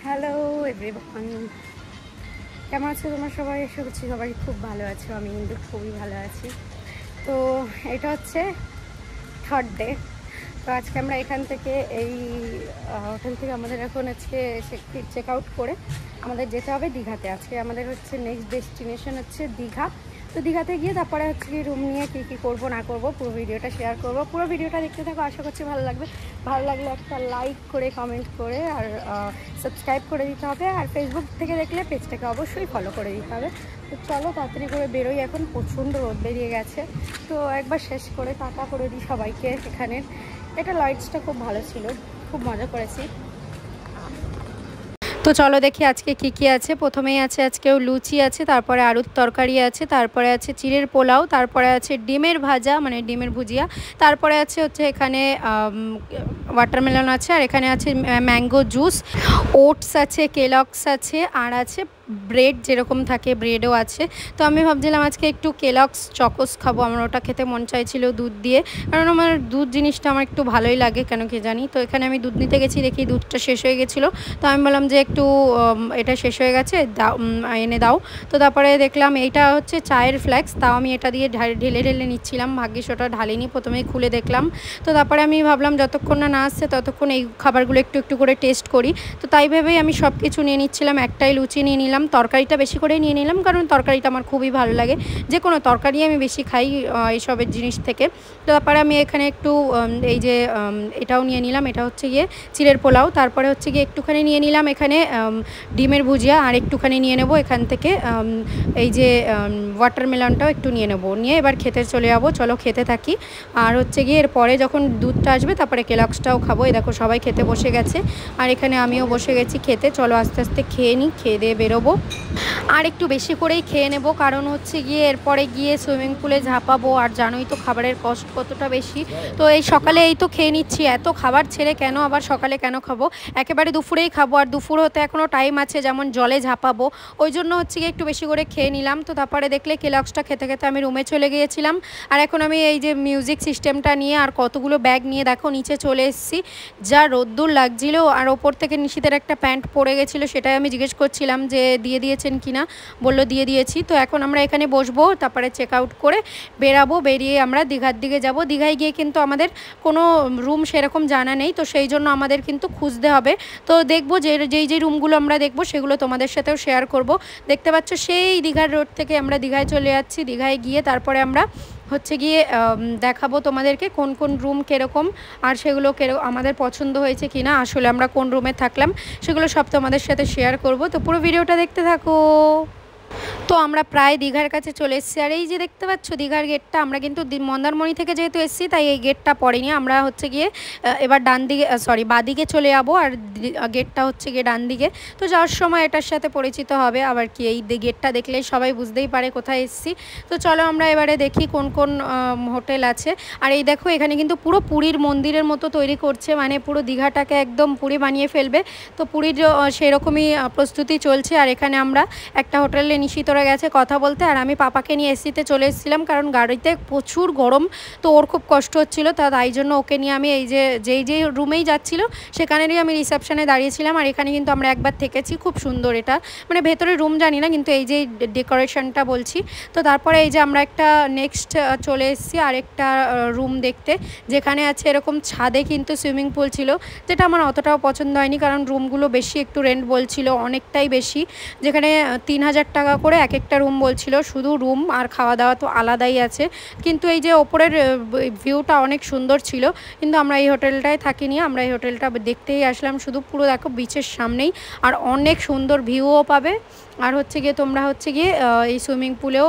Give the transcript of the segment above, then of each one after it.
Hello everyone, কেমন আছো তোমরা সবাই? আশা করছি সবাই খুব ভালো আছো। আমি কিন্তু খুবই ভালো আছি। তো এটা হচ্ছে থার্ড ডে। তো আজকে আমরা এখান থেকে হোটেল থেকে আমাদের এখন আজকে চেক আউট করে আমাদের যেতে হবে দীঘাতে। আজকে আমাদের হচ্ছে নেক্সট ডেস্টিনেশন হচ্ছে দীঘা। তো দীঘাতে গিয়ে তারপরে হচ্ছে কি রুম নিয়ে কী করবো না করবো পুরো ভিডিওটা শেয়ার করবো। পুরো ভিডিওটা দেখতে থাকো, আশা করছি ভালো লাগবে। ভালো লাগলে একটা লাইক করে কমেন্ট করে আর সাবস্ক্রাইব করে দিতে হবে। আর ফেসবুক থেকে দেখলে পেজটাকে অবশ্যই ফলো করে দিতে হবে। তো চলো তাড়াতাড়ি করে বেরোই, এখন প্রচণ্ড রোদ বেরিয়ে গেছে। তো একবার শেষ করে টাটা করে দিই সবাইকে। এখানের এটা লাইটসটা খুব ভালো ছিল, খুব মজা করেছি। তো চলো দেখি আজকে কি কি আছে। প্রথমেই আছে আজকেও লুচি আছে, তারপরে আলুর তরকারি আছে, তারপরে আছে চিড়ের পোলাও, তারপরে আছে ডিমের ভাজা মানে ডিমের ভুজিয়া, তারপরে আছে হচ্ছে এখানে ওয়াটারমেলন আছে, আর এখানে আছে ম্যাঙ্গো জুস, ওটস আছে, কেলগস আছে, আর আছে ব্রেড যেরকম থাকে ব্রেডও আছে। তো আমি ভাবছিলাম আজকে একটু কেলগস চকোস খাবো, আমার ওটা খেতে মন চাইছিল দুধ দিয়ে, কারণ আমার দুধ জিনিসটা আমার একটু ভালোই লাগে কেন কি জানি। তো এখানে আমি দুধ নিতে গেছি, দেখি দুধটা শেষ হয়ে গেছিলো। তো আমি বললাম যে একটু এটা শেষ হয়ে গেছে, এনে দাও। তো তারপরে দেখলাম এইটা হচ্ছে চায়ের ফ্লেক্স, তাও আমি এটা দিয়ে ঢেলে ঢেলে নিচ্ছিলাম। ভাগ্যিস ওটা ঢালিনি, প্রথমেই খুলে দেখলাম। তো তারপরে আমি ভাবলাম যতক্ষণ না আসছে ততক্ষণ এই খাবারগুলো একটু একটু করে টেস্ট করি। তো তাই ভেবেই আমি সব কিছু নিয়ে নিচ্ছিলাম। একটাই লুচি নিয়ে নিলাম, তরকারিটা বেশি করে নিয়ে নিলাম, কারণ তরকারিটা আমার খুবই ভালো লাগে। যে কোনো তরকারি আমি বেশি খাই এইসবের জিনিস থেকে। তো তারপরে আমি এখানে একটু এই যে এটাও নিয়ে নিলাম, এটা হচ্ছে গিয়ে চিড়ের পোলাও। তারপরে হচ্ছে গিয়ে একটুখানি নিয়ে নিলাম এখানে ডিমের ভুজিয়া, আর একটুখানি নিয়ে নেব এখান থেকে এই যে ওয়াটারমেলনটাও একটু নিয়ে নেব, নিয়ে এবার খেতে চলে যাবো। চলো খেতে থাকি। আর হচ্ছে গিয়ে এরপরে যখন দুধটা আসবে তারপরে কেলগসটাও খাবো। এই দেখো সবাই খেতে বসে গেছে, আর এখানে আমিও বসে গেছি খেতে। চলো আস্তে আস্তে খেয়ে নিই, খেয়ে দিয়ে বেরোবো। আর একটু বেশি করেই খেয়ে নেব, কারণ হচ্ছে গিয়ে এরপরে গিয়ে সুইমিং পুলে ঝাঁপাবো। আর জানোই তো খাবারের কষ্ট কতটা বেশি। তো এই সকালে এই তো খেয়ে নিচ্ছি, এত খাবার ছেড়ে কেন আবার সকালে কেন খাবো, একেবারে দুপুরেই খাবো। আর দুপুর হতে এখনও টাইম আছে, যেমন জলে ঝাঁপাবো, ওই জন্য হচ্ছে গিয়ে একটু বেশি করে খেয়ে নিলাম। তো তারপরে দেখলে কেলগসটা খেতে খেতে আমি রুমে চলে গিয়েছিলাম। আর এখন আমি এই যে মিউজিক সিস্টেমটা নিয়ে আর কতগুলো ব্যাগ নিয়ে দেখো নিচে চলে এসেছি। যা রোদ্দুর লাগছিল, আর ওপর থেকে নিশীথের একটা প্যান্ট পরে গেছিলো, সেটাই আমি জিজ্ঞেস করছিলাম যে দিয়ে দিয়েছেন কিনা, বললো দিয়ে দিয়েছি। তো এখন আমরা এখানে বসবো, তারপরে চেক আউট করে বেরাবো, বেরিয়ে আমরা দীঘার দিকে যাব। দীঘায় গিয়ে কিন্তু আমাদের কোনো রুম সেরকম জানা নেই, তো সেই জন্য আমাদের কিন্তু খুঁজতে হবে। তো দেখবো যেই রুমগুলো আমরা দেখবো সেগুলো তোমাদের সাথেও শেয়ার করব। দেখতে পাচ্ছ সেই দীঘার রোড থেকে আমরা দীঘায় চলে যাচ্ছি। দীঘায় গিয়ে তারপরে আমরা হচ্ছে গিয়ে দেখাবো তোমাদেরকে কোন কোন রুম কীরকম, আর সেগুলো আমাদের পছন্দ হয়েছে কি না, আসলে আমরা কোন রুমে থাকলাম সেগুলো সব তোমাদের সাথে শেয়ার করব। তো পুরো ভিডিওটা দেখতে থাকো। তো আমরা প্রায় দীঘার কাছে চলে এসেছি। আর এই যে দেখতে পাচ্ছ দীঘার গেটটা, আমরা কিন্তু মন্দারমণি থেকে যেহেতু এসেছি তাই এই গেটটা পড়েনি। আমরা হচ্ছে গিয়ে এবার ডান দিকে বাঁদিকে চলে যাবো, আর গেটটা হচ্ছে গিয়ে ডান দিকে। তো যাওয়ার সময় এটার সাথে পরিচিত হবে, আবার কি এই গেটটা দেখলেই সবাই বুঝতেই পারে কোথায় এসেছি। তো চলো আমরা এবারে দেখি কোন কোন হোটেল আছে। আর এই দেখো এখানে কিন্তু পুরো পুরীর মন্দিরের মতো তৈরি করছে, মানে পুরো দীঘাটাকে একদম পুরী বানিয়ে ফেলবে। তো পুরীর সেরকমই প্রস্তুতি চলছে। আর এখানে আমরা একটা হোটেলে নিশিতরা গেছে কথা বলতে, আর আমি পাপাকে নিয়ে এসিতে চলে এসেছিলাম, কারণ গাড়িতে প্রচুর গরম, তো ওর খুব কষ্ট হচ্ছিলো। তাই জন্য ওকে নিয়ে আমি এই যে যেই রুমেই যাচ্ছিলো সেখানেরই আমি রিসেপশনে দাঁড়িয়েছিলাম। আর এখানে কিন্তু আমরা একবার থেকেছি, খুব সুন্দর এটা, মানে ভেতরে রুম জানি না, কিন্তু এই যে ডেকোরেশনটা বলছি। তো তারপরে এই যে আমরা একটা নেক্সট চলে এসেছি আরেকটা রুম দেখতে, যেখানে আছে এরকম ছাদে কিন্তু সুইমিং পুল ছিল, যেটা আমার অতটাও পছন্দ হয়নি, কারণ রুমগুলো বেশি একটু রেন্ট বলছিল, অনেকটাই বেশি, যেখানে 3000 টাকা করে এক একটা রুম বলছিল। শুধু রুম আর খাওয়া দাওয়া তো আলাদাই আছে, কিন্তু এই যে ওপরের ভিউটা অনেক সুন্দর ছিল। কিন্তু আমরা এই হোটেলটায় থাকিনি, আমরা এই হোটেলটা দেখতেই আসলাম শুধু। পুরো দেখো বিচের সামনেই, আর অনেক সুন্দর ভিউও পাবে। আর হচ্ছে গিয়ে তোমরা হচ্ছে গিয়ে এই সুইমিং পুলেও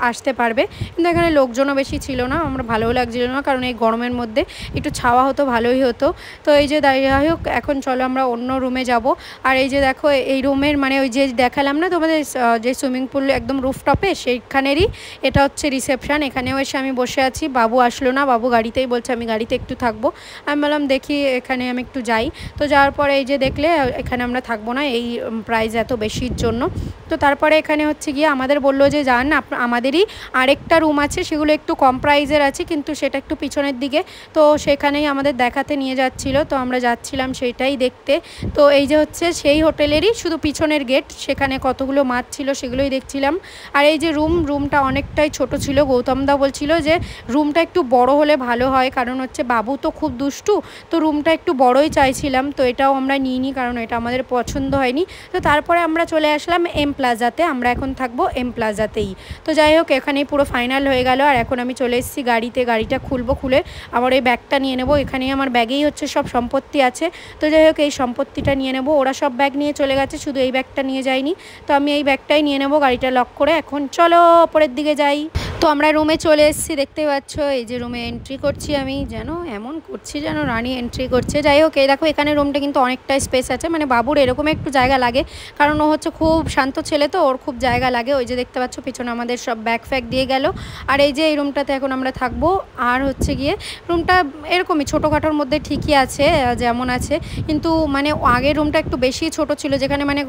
আসতে পারবে, কিন্তু এখানে লোকজনও বেশি ছিল না, আমরা ভালোও লাগছিল না, কারণ এই গরমের মধ্যে একটু ছাওয়া হতো ভালোই হতো। তো এই যে যাই হোক, এখন চলো আমরা অন্য রুমে যাব। আর এই যে দেখো এই রুমের মানে ওই যে দেখালাম না তোমাদের যে সুইমিং পুল একদম রুফটপে সেইখানেরই এটা হচ্ছে রিসেপশান। এখানেও এসে আমি বসে আছি, বাবু আসলো না, বাবু গাড়িতেই বলছে আমি গাড়িতে একটু থাকবো। আমি বললাম দেখি এখানে আমি একটু যাই। তো যাওয়ার পরে এই যে দেখলে এখানে আমরা থাকবো না এই প্রাইস এত বেশির জন্য। তো তারপরে এখানে হচ্ছে গিয়ে আমাদের বললো যে যান আমাদেরই আরেকটা রুম আছে, সেগুলো একটু কম প্রাইজের আছে কিন্তু সেটা একটু পিছনের দিকে, তো সেখানেই আমাদের দেখাতে নিয়ে যাচ্ছিল। তো আমরা যাচ্ছিলাম সেইটাই দেখতে। তো এই যে হচ্ছে সেই হোটেলেরই শুধু পিছনের গেট, সেখানে কতগুলো মাছ ছিল সেগুলোই দেখছিলাম। আর এই যে রুমটা অনেকটাই ছোট ছিল। গৌতমদা বলছিল যে রুমটা একটু বড় হলে ভালো হয়, কারণ হচ্ছে বাবু তো খুব দুষ্টু, তো রুমটা একটু বড়ই চাইছিলাম। তো এটাও আমরা নিইনি কারণ এটা আমাদের পছন্দ হয়নি। তো তারপরে আমরা চলে আসলাম এম প্লাজাতে, আমরা এখন থাকবো এম প্লাজাতেই। তো যাই হোক এখানেই পুরো ফাইনাল হয়ে গেল। আর এখন আমি চলে এসেছি গাড়িতে, গাড়িটা খুলবো, খুলে আমার এই ব্যাগটা নিয়ে নেবো। এখানেই আমার ব্যাগেই হচ্ছে সব সম্পত্তি আছে। তো যাই হোক এই সম্পত্তিটা নিয়ে নেবো। ওরা সব ব্যাগ নিয়ে চলে গেছে, শুধু এই ব্যাগটা নিয়ে যায়নি। তো আমি এই ব্যাগটাই নিয়ে নেবো, গাড়িটা লক করে এখন চলো ওপরের দিকে যাই। তো আমরা রুমে চলে এসেছি, দেখতে পাচ্ছ এই যে রুমে এন্ট্রি করছি আমি, যেন এমন করছি যেন রানী এন্ট্রি করছে। যাই হোক এই দেখো এখানে রুমটা কিন্তু অনেকটাই স্পেস আছে, মানে বাবুর এরকম একটু জায়গা লাগে কারণ ও হচ্ছে খুব শান্ত ছেলে, তো ওর খুব জায়গা লাগে। ওই যে দেখতে পাচ্ছ পিছনে আমাদের সব ব্যাগ ফ্যাগ দিয়ে গেল। আর এই যে এই রুমটাতে এখন আমরা থাকবো। আর হচ্ছে গিয়ে রুমটা এরকমই ছোটোখাটোর মধ্যে ঠিকই আছে যেমন আছে, কিন্তু মানে আগের রুমটা একটু বেশি ছোট ছিল, যেখানে মানে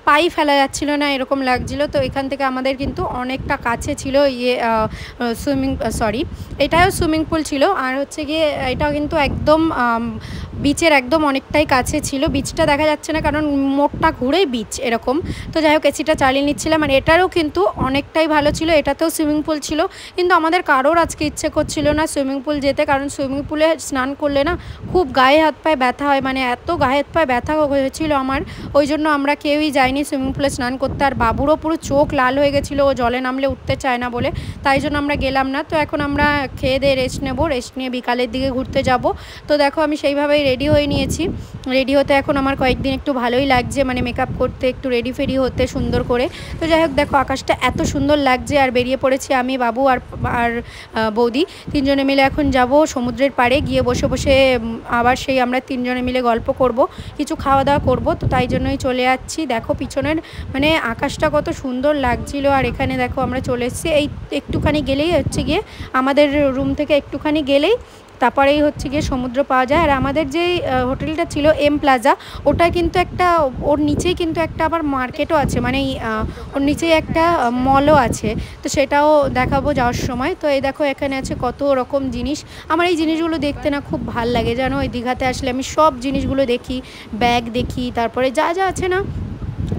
পাই ফেলা যাচ্ছিল না এরকম লাগছিল। তো এখান থেকে আমাদের কিন্তু অনেকটা কাছে ছিল এটাও সুইমিং পুল ছিল। আর হচ্ছে গিয়ে এটাও কিন্তু একদম বিচের একদম অনেকটাই কাছে ছিল। বিচটা দেখা যাচ্ছে না কারণ মোড়টা ঘুরে বিচ এরকম। তো যাই হোক এসিটা চালিয়ে নিচ্ছিলাম। আর এটারও কিন্তু অনেকটাই ভালো ছিল, এটাতেও সুইমিং পুল ছিল, কিন্তু আমাদের কারোর আজকে ইচ্ছে করছিল না সুইমিং পুল যেতে, কারণ সুইমিং পুলে স্নান করলে না খুব গায়ে হাত পায়ে ব্যথা হয়, মানে এত গায়ে হাত পায়ে ব্যথা হয়েছিল আমার, ওই জন্য আমরা কেউই যাইনি সুইমিং পুলে স্নান করতে। আর বাবুরও পুরো চোখ লাল হয়ে গেছিলো, ও জলে নামলে উঠতে চায় না বলে, তাই জন্য আমরা গেলাম না। তো এখন আমরা খেয়ে দিয়ে রেস্ট নেবো, রেস্ট নিয়ে বিকালের দিকে ঘুরতে যাব। তো দেখো আমি সেইভাবেই রেডি হয়ে নিয়েছি। রেডি হতে এখন আমার কয়েকদিন একটু ভালোই লাগছে, মানে মেকআপ করতে একটু রেডি ফেডি হতে সুন্দর করে। তো যাই হোক দেখো আকাশটা এত সুন্দর লাগছে। আর বেরিয়ে পড়েছি আমি, বাবু আর বৌদি, তিনজনে মিলে এখন যাব সমুদ্রের পাড়ে, গিয়ে বসে বসে আবার সেই আমরা তিনজনে মিলে গল্প করব, কিছু খাওয়া দাওয়া করব। তো তাই জন্যই চলে যাচ্ছি। দেখো পিছনের মানে আকাশটা কত সুন্দর লাগছিল। আর এখানে দেখো আমরা চলে এসেছি, এই একটুখানি গেলেই হচ্ছে গিয়ে আমাদের রুম থেকে একটুখানি গেলেই তারপরেই হচ্ছে গিয়ে সমুদ্র পাওয়া যায়। আর আমাদের যেই হোটেলটা ছিল এম প্লাজা, ওটা কিন্তু একটা ওর নিচেই কিন্তু একটা আবার মার্কেটও আছে, মানে ওর নিচেই একটা মলও আছে, তো সেটাও দেখাবো যাওয়ার সময়। তো এই দেখো এখানে আছে কত রকম জিনিস। আমার এই জিনিসগুলো দেখতে না খুব ভাল লাগে জানো, ওই দীঘাতে আসলে আমি সব জিনিসগুলো দেখি, ব্যাগ দেখি, তারপরে যা যা আছে না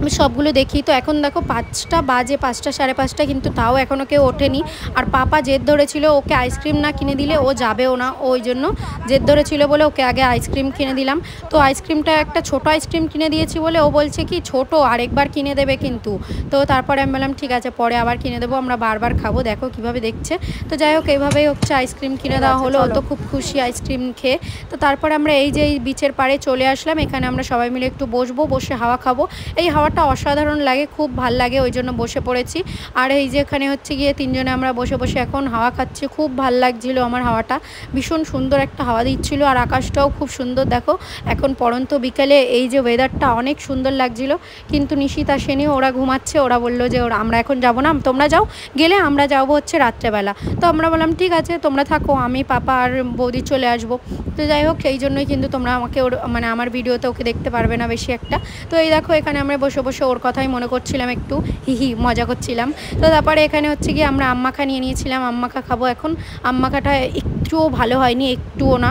আমি সবগুলো দেখি। তো এখন দেখো 5টা বাজে, 5টা সাড়ে 5টা, কিন্তু তাও এখনও কেউ ওঠেনি। আর পাপা জেদ ধরেছিল ওকে আইসক্রিম না কিনে দিলে ও যাবেও না, ওই জন্য জেদ ধরেছিল বলে ওকে আগে আইসক্রিম কিনে দিলাম। তো আইসক্রিমটা একটা ছোট আইসক্রিম কিনে দিয়েছি বলে ও বলছে কি ছোট আরেকবার কিনে দেবে কিন্তু। তো তারপরে আমি বললাম ঠিক আছে পরে আবার কিনে দেবো, আমরা বারবার খাবো। দেখো কীভাবে দেখছে। তো যাই হোক এইভাবেই হচ্ছে আইসক্রিম কিনে দেওয়া হলো, ও তো খুব খুশি আইসক্রিম খেয়ে। তো তারপরে আমরা এই যে এই বিচের পাড়ে চলে আসলাম, এখানে আমরা সবাই মিলে একটু বসবো, বসে হাওয়া খাবো। এই হাওয়াটা অসাধারণ লাগে, খুব ভাল লাগে, ওই জন্য বসে পড়েছি। আর এই যে এখানে হচ্ছে গিয়ে তিনজনে আমরা বসে বসে এখন হাওয়া খাচ্ছি, খুব ভাল লাগছিল আমার হাওয়াটা, ভীষণ সুন্দর একটা হাওয়া দিচ্ছিল। আর আকাশটাও খুব সুন্দর, দেখো এখন পড়ন্ত বিকেলে এই যে ওয়েদারটা অনেক সুন্দর লাগছিল। কিন্তু নিশিত আসেনি, ওরা ঘুমাচ্ছে, ওরা বললো যে আমরা এখন যাব না, তোমরা যাও, গেলে আমরা যাবো হচ্ছে রাত্রেবেলা। তো আমরা বললাম ঠিক আছে তোমরা থাকো, আমি পাপা আর বৌদি চলে আসবো। তো যাই হোক সেই জন্যই কিন্তু তোমরা আমাকে মানে আমার ভিডিওতে ওকে দেখতে পারবে না বেশি একটা। তো এই দেখো এখানে আমরা বসে বসে ওর কথাই মনে করছিলাম, একটু হিহি মজা করছিলাম। তো তারপরে এখানে হচ্ছে গিয়ে আমরা আম্মাখা নিয়ে নিয়েছিলাম, আম্মাখা খাবো এখন। আম্মাখাটা একটুও ভালো হয়নি, একটুও না,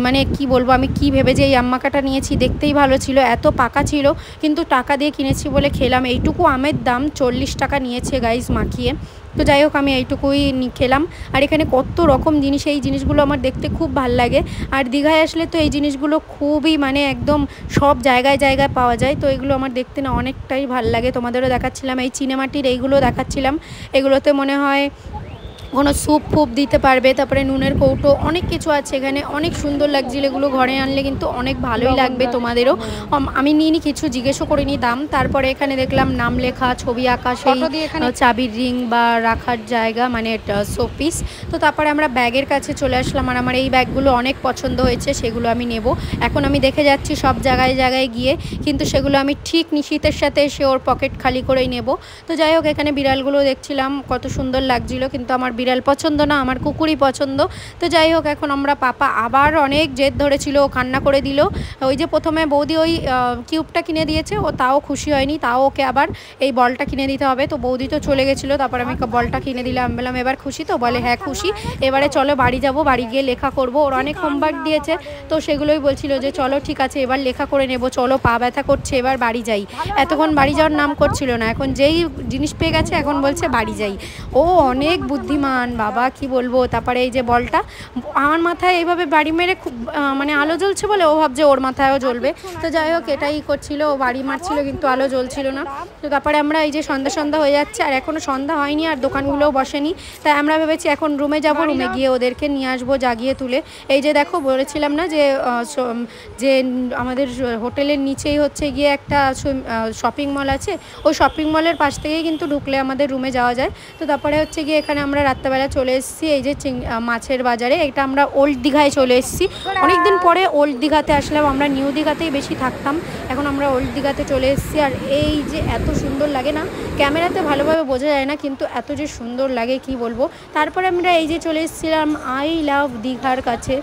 মানে কি বলবো আমি কি ভেবে যে এই আম্মাখাটা নিয়েছি, দেখতেই ভালো ছিল, এত পাকা ছিল, কিন্তু টাকা দিয়ে কিনেছি বলে খেলাম। এইটুকু আমের দাম 40 টাকা নিয়েছে গাইস মাখিয়ে। তো যাই হোক আমি এইটুকুই খেলাম। আর এখানে কত রকম জিনিস, এই জিনিসগুলো আমার দেখতে খুব ভাল লাগে। আর দীঘায় আসলে তো এই জিনিসগুলো খুবই মানে একদম সব জায়গায় জায়গায় পাওয়া যায়। তো এগুলো আমার দেখতে না অনেকটাই ভাল লাগে। তোমাদেরও দেখাচ্ছিলাম, এই চিনেমাটির এইগুলো দেখাচ্ছিলাম, এগুলোতে মনে হয় কোনো স্যুপ ফুপ দিতে পারবে, তারপরে নুনের কৌটো, অনেক কিছু আছে এখানে, অনেক সুন্দর লাগছিল। এগুলো ঘরে আনলে কিন্তু অনেক ভালোই লাগবে তোমাদেরও। আমি নিইনি কিছু, জিজ্ঞেসও করিনি দাম। তারপরে এখানে দেখলাম নাম লেখা, ছবি আঁকা, সেই চাবির রিং বা রাখার জায়গা, মানে শোপিস। তো তারপরে আমরা ব্যাগের কাছে চলে আসলাম, আর আমার এই ব্যাগগুলো অনেক পছন্দ হয়েছে, সেগুলো আমি নেব। এখন আমি দেখে যাচ্ছি সব জায়গায় জায়গায় গিয়ে, কিন্তু সেগুলো আমি ঠিক নিশিতের সাথে এসে ওর পকেট খালি করেই নেব। তো যাই হোক, এখানে বিড়ালগুলো দেখছিলাম, কত সুন্দর লাগছিল, কিন্তু আমার বিড়াল পছন্দ না, আমার কুকুরই পছন্দ। তো যাই হোক, এখন আমরা পাপা আবার অনেক জেদ ধরেছিল, ও কান্না করে দিল। ওই যে প্রথমে বৌদি ওই কিউবটা কিনে দিয়েছে, ও তাও খুশি হয়নি, তাও ওকে আবার এই বলটা কিনে দিতে হবে। তো বৌদি তো চলে গেছিলো, তারপর আমি বলটা কিনে দিলাম। আমি বললাম এবার খুশি তো? বলে হ্যাঁ খুশি, এবারে চলো বাড়ি যাব, বাড়ি গিয়ে লেখা করব। ওর অনেক হোমওয়ার্ক দিয়েছে, তো সেগুলোই বলছিল যে চলো ঠিক আছে এবার লেখা করে নেব, চলো পা ব্যথা করছে, এবার বাড়ি যাই। এতক্ষণ বাড়ি যাওয়ার নাম করছিল না, এখন যেই জিনিস পেয়ে গেছে এখন বলছে বাড়ি যাই। ও অনেক বুদ্ধিমান বাবা, কি বলবো। তারপরে এই যে বলটা আমার মাথায় এইভাবে বাড়ি মেরে খুব মানে আলো জ্বলছে বলে ও ভাবছে ওর মাথায়ও জ্বলবে। তো যাই হোক, এটাই করছিল, ও বাড়ি মারছিল কিন্তু আলো জ্বলছিল না। তো তারপরে আমরা এই যে সন্ধ্যা সন্ধ্যা হয়ে যাচ্ছে, আর এখনও সন্ধ্যা হয়নি, আর দোকানগুলোও বসেনি। তাই আমরা ভেবেছি এখন রুমে যাব, রুমে গিয়ে ওদেরকে নিয়ে আসবো জাগিয়ে তুলে। এই যে দেখো, বলেছিলাম না যে আমাদের হোটেলের নিচেই হচ্ছে গিয়ে একটা শপিং মল আছে, ওই শপিং মলের পাশ থেকেই কিন্তু ঢুকলে আমাদের রুমে যাওয়া যায়। তো তারপরে হচ্ছে গিয়ে এখানে আমরা রাত্রেবেলা চলে এসেছি এই যে মাছের বাজারে। এটা আমরা ওল্ড দীঘায় চলে এসেছি, অনেকদিন পরে ওল্ড দীঘাতে আসলাম। আমরা নিউ দীঘাতেই বেশি থাকতাম, এখন আমরা ওল্ড দীঘাতে চলে এসেছি। আর এই যে এত সুন্দর লাগে না, ক্যামেরাতে ভালোভাবে বোঝা যায় না, কিন্তু এত যে সুন্দর লাগে কি বলবো। তারপরে আমরা এই যে চলে এসেছিলাম আই লাভ দীঘার কাছে।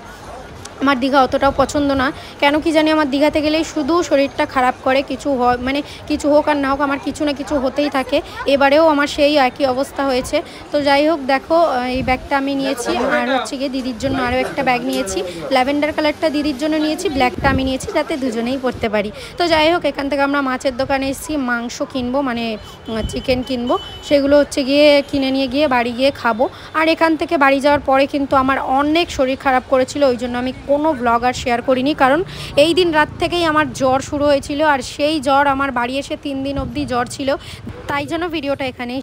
আমার দীঘা অতটাও পছন্দ না, কেন কি জানি, আমার দীঘাতে গেলেই শুধু শরীরটা খারাপ করে, কিছু হয় মানে কিছু হোক আর না হোক আমার কিছু না কিছু হতেই থাকে। এবারেও আমার সেই একই অবস্থা হয়েছে। তো যাই হোক, দেখো এই ব্যাগটা আমি নিয়েছি, আর হচ্ছে গিয়ে দিদির জন্য আরও একটা ব্যাগ নিয়েছি। ল্যাভেন্ডার কালারটা দিদির জন্য নিয়েছি, ব্ল্যাকটা আমি নিয়েছি যাতে দুজনেই পরতে পারি। তো যাই হোক, এখান থেকে আমরা মাছের দোকানে এসেছি, মাংস কিনবো, মানে চিকেন কিনবো, সেগুলো হচ্ছে গিয়ে কিনে নিয়ে গিয়ে বাড়ি গিয়ে খাবো। আর এখান থেকে বাড়ি যাওয়ার পরে কিন্তু আমার অনেক শরীর খারাপ করেছিল, ওই জন্য আমি কোনো ব্লগ আর শেয়ার করিনি, কারণ এই দিন রাত থেকেই আমার জ্বর শুরু হয়েছিল, আর সেই জ্বর আমার বাড়ি এসে 3 দিন অবধি জ্বর ছিল, তাই জন্য ভিডিওটা এখানেই